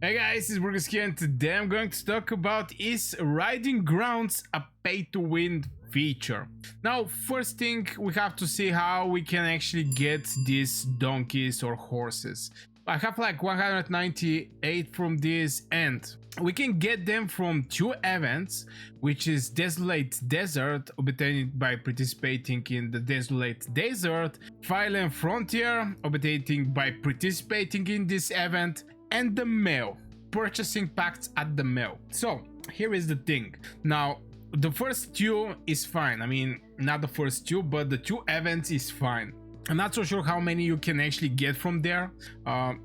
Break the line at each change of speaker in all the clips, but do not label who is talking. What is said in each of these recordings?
Hey guys, it's Burgers here, and today I'm going to talk about is Riding Grounds a pay-to-win feature. Now, first thing, we have to see how we can actually get these donkeys or horses. I have like 198 from this, and we can get them from two events, which is Desolate Desert, obtained by participating in the Desolate Desert, Violent Frontier, obtained by participating in this event, and the mail, purchasing packs at the mail. So here is the thing. Now, the first two is fine. I mean, not the first two, but the two events is fine. I'm not so sure how many you can actually get from there.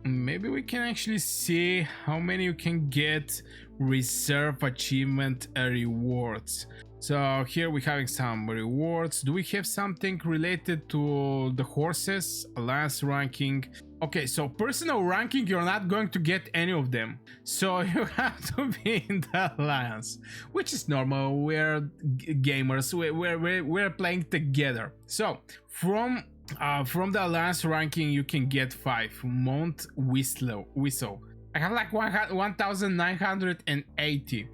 Maybe we can actually see how many you can get reserve achievement rewards. So here we're having some rewards. Do we have something related to the horses? Alliance ranking. Okay, so personal ranking, you're not going to get any of them. So you have to be in the alliance, which is normal. We're gamers. We're playing together. So from the alliance ranking, you can get 5. Mount Whistle. I have like 1980.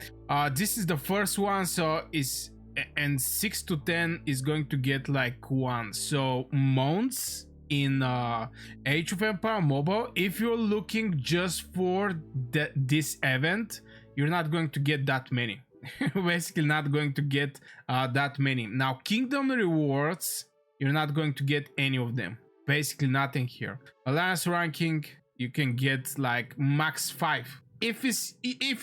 This is the first one, so is and 6 to 10 is going to get like 1. So mounts in Age of Empire Mobile, if you're looking just for this event, you're not going to get that many. Basically not going to get that many. Now Kingdom rewards, you're not going to get any of them. Basically nothing here. Alliance ranking, you can get like max 5 if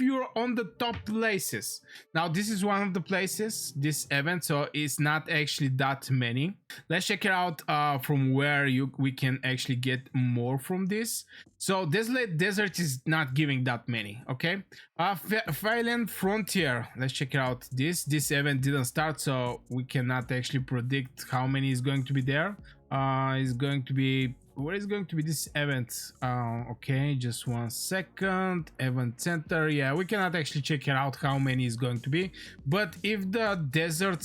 you're on the top places. Now this is one of the places, this event, so it's not actually that many. Let's check it out from where we can actually get more from this. So Desolate Desert is not giving that many. Okay, Violent Frontier, let's check it out. This event didn't start, so we cannot actually predict how many is going to be there. Is going to be, where is going to be this event? Okay, just 1 second. Event center. Yeah, we cannot actually check it out how many is going to be. But if the Desolate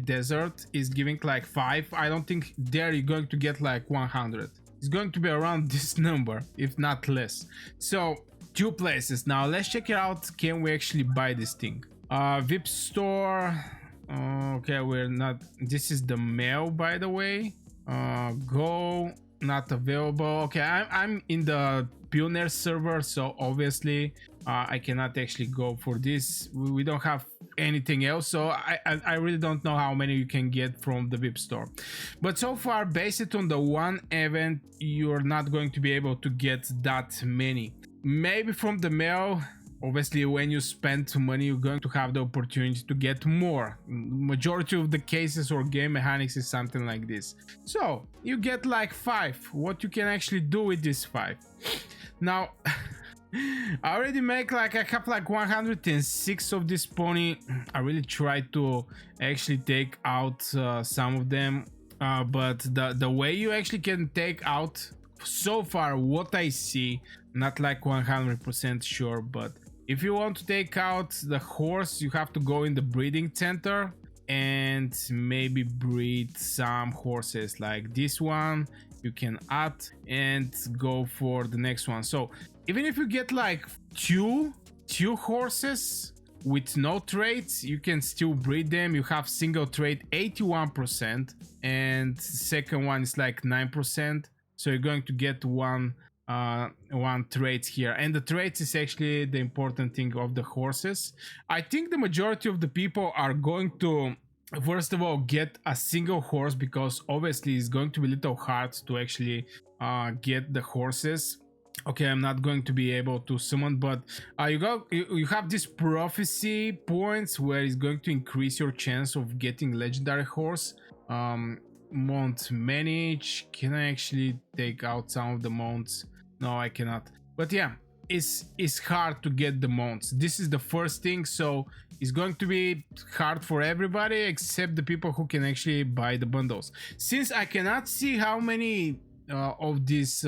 Desert is giving like 5, I don't think there you're going to get like 100. It's going to be around this number, if not less. So 2 places. Now let's check it out. Can we actually buy this thing? VIP store. Okay, we're not. This is the mail, by the way. Go, not available. Okay, I'm in the Pioneer server, so obviously I cannot actually go for this. We don't have anything else, so I really don't know how many you can get from the VIP store. But so far, based on the one event, you're not going to be able to get that many. Maybe from the mail. Obviously, when you spend money, you're going to have the opportunity to get more. Majority of the cases or game mechanics is something like this. So you get like 5. What you can actually do with this 5? Now, I already make like, I have like 106 of this pony. I really try to actually take out some of them, but the way you actually can take out, so far what I see, not like 100% sure, but if you want to take out the horse, you have to go in the breeding center and maybe breed some horses like this one. You can add and go for the next one. So even if you get like two horses with no traits, you can still breed them. You have single trait 81% and second one is like 9%. So you're going to get one trait here, and the traits is actually the important thing of the horses. I think the majority of the people are going to first of all get a single horse, because obviously it's going to be a little hard to actually get the horses. Okay, I'm not going to be able to summon, but you have this prophecy points where it's going to increase your chance of getting legendary horse. Mount manage. Can I actually take out some of the mounts? No, I cannot. But yeah, it's hard to get the mounts. This is the first thing, so it's going to be hard for everybody except the people who can actually buy the bundles. Since I cannot see how many of these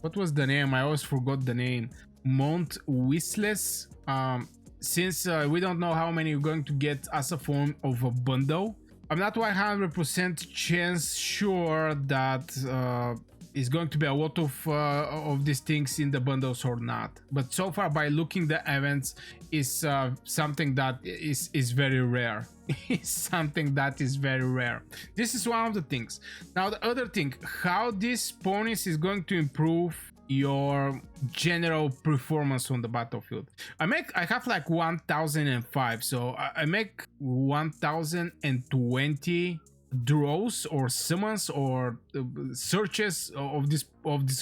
what was the name? I always forgot the name. Mount Whistles. Since we don't know how many you're going to get as a form of a bundle, I'm not 100% chance sure that is going to be a lot of these things in the bundles or not. But so far, by looking the events, is something that is very rare. It's something that is very rare. This is one of the things. Now the other thing, how this ponies is going to improve your general performance on the battlefield. I have like 1005, so I make 1020 draws or summons or searches of these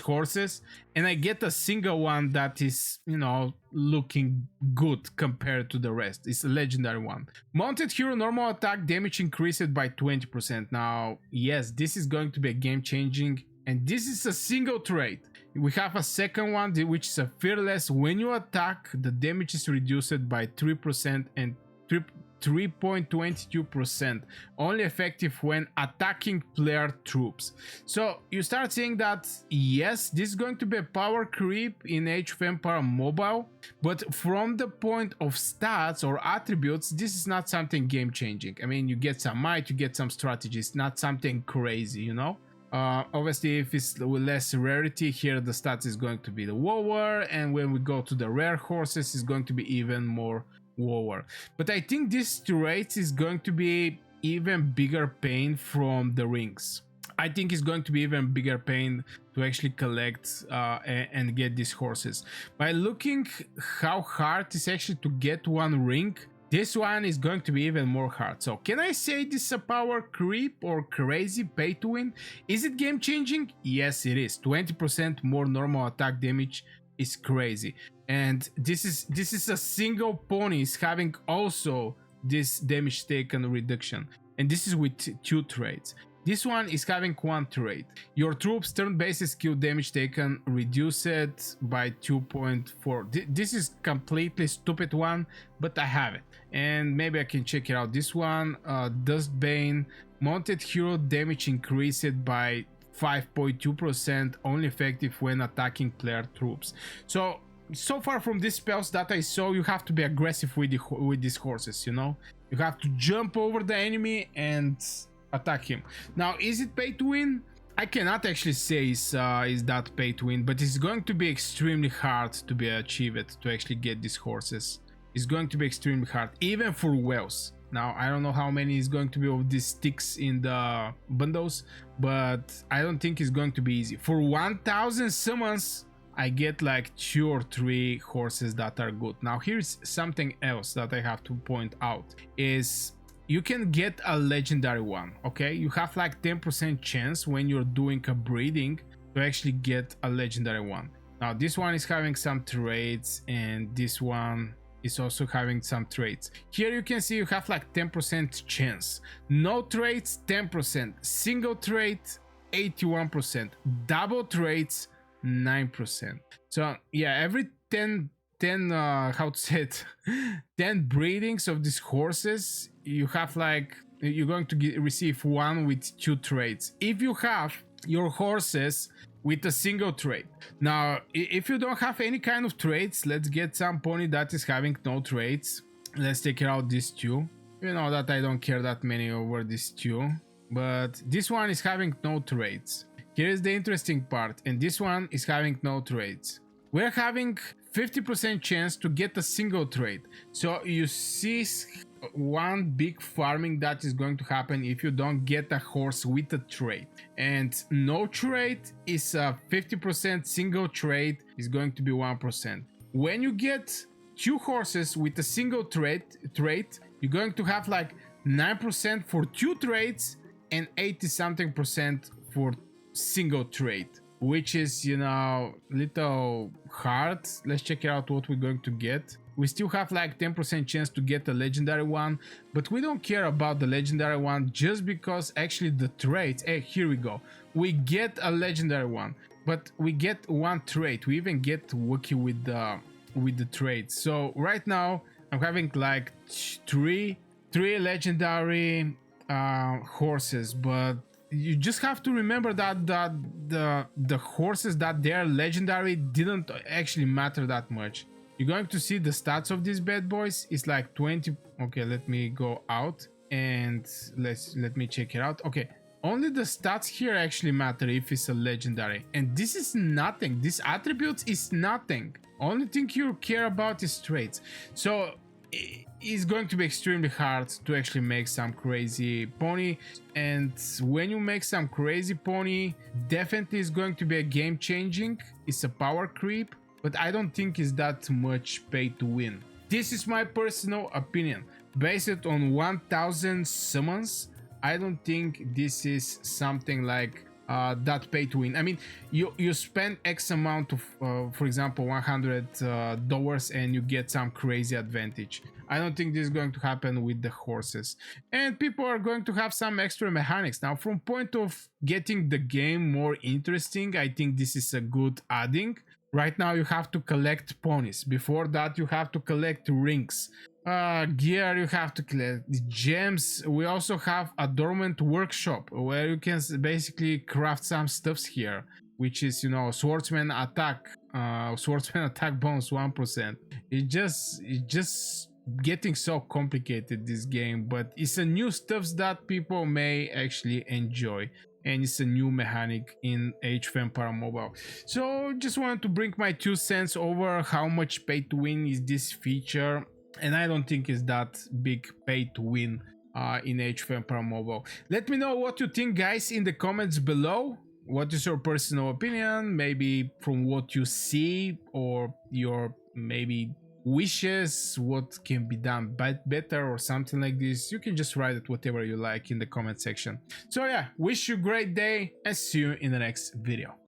horses, and I get a single one that is, you know, looking good compared to the rest. It's a legendary one. Mounted hero normal attack damage increased by 20%. Now yes, this is going to be a game changing, and this is a single trait. We have a second one, which is a fearless. When you attack, the damage is reduced by 3% and 3.22%, only effective when attacking player troops. So you start seeing that yes, this is going to be a power creep in Age of Empire Mobile, but from the point of stats or attributes, this is not something game changing. I mean, you get some might, you get some strategies, not something crazy, you know. Obviously, if it's with less rarity, here the stats is going to be the lower, and when we go to the rare horses, it's going to be even more lower. But I think this trait is going to be even bigger pain from the rings. I think it's going to be even bigger pain to actually collect and get these horses. By looking how hard it's actually to get one ring, this one is going to be even more hard. So can I say this is a power creep or crazy pay to win? Is it game changing? Yes, it is. 20% more normal attack damage is crazy. And this is a single pony is having also this damage taken reduction. And this is with 2 traits. This one is having 1 trait. Your troops turn-based skill damage taken reduced by 2.4. This is completely stupid one, but I have it. And maybe I can check it out. This one, Dustbane, mounted hero damage increased by 5.2%, only effective when attacking player troops. So far from these spells that I saw, you have to be aggressive with these horses, you know? You have to jump over the enemy and attack him. Now, is it pay to win? I cannot actually say is that pay to win, but it's going to be extremely hard to be achieved to actually get these horses. It's going to be extremely hard, even for whales. Now, I don't know how many is going to be of these sticks in the bundles, but I don't think it's going to be easy. For 1000 summons, I get like 2 or 3 horses that are good. Now, here's something else that I have to point out is you can get a legendary one, okay? You have like 10% chance when you're doing a breeding to actually get a legendary one. Now, this one is having some traits, and this one is also having some traits. Here you can see you have like 10% chance. No traits, 10%. Single trait, 81%. Double traits, 9%. So yeah, every 10 how to say it 10 breedings of these horses, you have like, you're going to receive one with 2 traits if you have your horses with a single trait. Now, if you don't have any kind of traits, let's get some pony that is having no traits. Let's take out these 2. You know that I don't care that many over these 2, but this one is having no traits. Here's the interesting part, and this one is having no traits. We're having 50% chance to get a single trait. So you see one big farming that is going to happen if you don't get a horse with a trait. And no trait is a 50%, single trait is going to be 1%. When you get 2 horses with a single trait, you're going to have like 9% for 2 traits and 80 something percent for single trait, which is, you know, little hard. Let's check out what we're going to get. We still have like 10% chance to get a legendary one, but we don't care about the legendary one just because actually the traits, hey, here we go. We get a legendary one, but we get 1 trait. We even get Wookiee with the traits. So right now I'm having like 3 legendary horses, but you just have to remember that the horses that they're legendary didn't actually matter that much. You're going to see the stats of these bad boys. It's like 20. Okay, let me go out and let me check it out. Okay, only the stats here actually matter if it's a legendary, and this is nothing. This attributes is nothing. Only thing you care about is traits. So it's going to be extremely hard to actually make some crazy pony, and when you make some crazy pony, definitely is going to be a game changing. It's a power creep, but I don't think it's that much pay to win. This is my personal opinion. Based on 1000 summons, I don't think this is something like that pay to win. I mean, you spend X amount of, for example, $100 and you get some crazy advantage. I don't think this is going to happen with the horses. And people are going to have some extra mechanics. Now, from point of getting the game more interesting, I think this is a good adding. Right now you have to collect ponies. Before that you have to collect rings. Gear, you have to collect gems. We also have a dormant workshop where you can basically craft some stuffs here, which is, you know, swordsman attack bonus 1%. It just getting so complicated, this game, but it's a new stuff that people may actually enjoy, and it's a new mechanic in Age of Empire Mobile. So just wanted to bring my 2 cents over how much pay to win is this feature, and I don't think it's that big pay to win in Age of Empire Mobile. Let me know what you think, guys, in the comments below. What is your personal opinion, maybe from what you see, or your maybe wishes, what can be done better or something like this. You can just write it whatever you like in the comment section. So yeah, wish you a great day and see you in the next video.